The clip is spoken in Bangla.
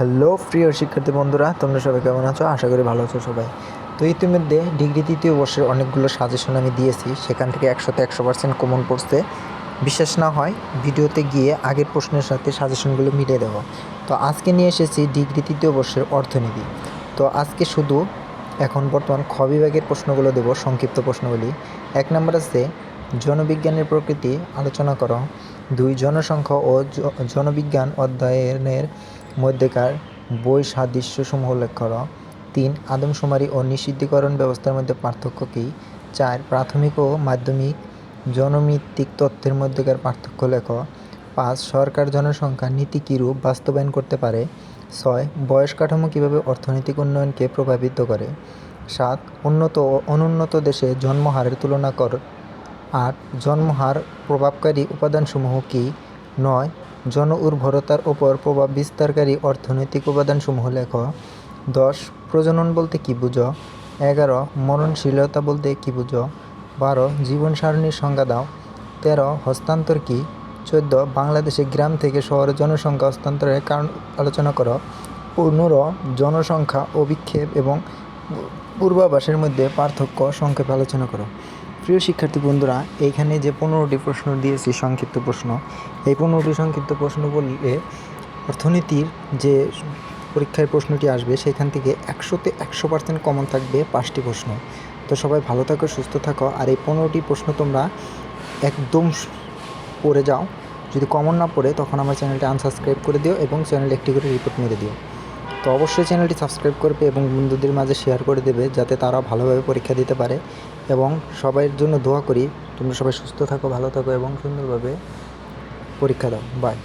হ্যালো প্রিয় শিক্ষার্থী বন্ধুরা, তোমরা সবাই কেমন আছো? আশা করি ভালো আছো সবাই। তো ইতিমধ্যে ডিগ্রি তৃতীয় বর্ষের অনেকগুলো সাজেশন আমি দিয়েছি, সেখান থেকে 100% কমন পড়ছে। বিশ্বাস না হয় ভিডিওতে গিয়ে আগের প্রশ্নের সাথে সাজেশনগুলো মিলিয়ে দেবো। তো আজকে নিয়ে এসেছি ডিগ্রি তৃতীয় বর্ষের অর্থনীতি। তো আজকে শুধু এখন বর্তমান খ বিভাগের প্রশ্নগুলো দেবো, সংক্ষিপ্ত প্রশ্নগুলি। 1 নম্বর আছে জনবিজ্ঞানের প্রকৃতি আলোচনা করো। 2 জনসংখ্যা ও জনবিজ্ঞান অধ্যয়নের মধ্যেকার বৈসাদৃশ্যসমূহ উল্লেখ করো। 3 আদমশুমারি ও নিষিদ্ধকরণ ব্যবস্থার মধ্যে পার্থক্য কী? 4 প্রাথমিক ও মাধ্যমিক জনমিতিক তথ্যের মধ্যেকার পার্থক্য লেখো। 5 সরকার জনসংখ্যা নীতি কীরূপ বাস্তবায়ন করতে পারে? 6 বয়স কাঠামো কীভাবে অর্থনৈতিক উন্নয়নকে প্রভাবিত করে? 7 উন্নত ও অনুন্নত দেশে জন্মহারের তুলনা কর। 8 জন্মহার প্রভাবকারী উপাদানসমূহ কী? 9 জন উর্বরতার ওপর প্রভাব বিস্তারকারী অর্থনৈতিক উপাদানসমূহ লেখ। 10 প্রজনন বলতে কী বুঝো? 11 মরণশীলতা বলতে কী বুঝো? 12 জীবন সারণীর সংজ্ঞা দাও। 13 হস্তান্তর কী? 14 বাংলাদেশে গ্রাম থেকে শহরে জনসংখ্যা হস্তান্তরের কারণ আলোচনা করো। 15 জনসংখ্যা অভিক্ষেপ এবং পূর্বাভাসের মধ্যে পার্থক্য সংক্ষেপে আলোচনা করো। প্রিয় শিক্ষার্থী বন্ধুরা, এইখানে যে 15টি প্রশ্ন দিয়েছি সংক্ষিপ্ত প্রশ্ন, এই 15টি সংক্ষিপ্ত প্রশ্ন বললে অর্থনীতির যে পরীক্ষায় প্রশ্নটি আসবে সেখান থেকে 100% কমন থাকবে 5টি প্রশ্ন। তো সবাই ভালো থাকো, সুস্থ থাকো। আর এই 15টি প্রশ্ন তোমরা একদম পড়ে যাও। যদি কমন না পড়ে তখন আমার চ্যানেলটি আনসাবস্ক্রাইব করে দিও এবং চ্যানেলে একটি করে রিপোর্ট মেরে দিও। তো অবশ্যই চ্যানেলটি সাবস্ক্রাইব করবে এবং বন্ধুদের মাঝে শেয়ার করে দেবে, যাতে তারা ভালোভাবে পরীক্ষা দিতে পারে। এবং সবার জন্য দোয়া করি তোমরা সবাই সুস্থ থাকো, ভালো থাকো এবং সুন্দরভাবে পরীক্ষা দাও। বাই।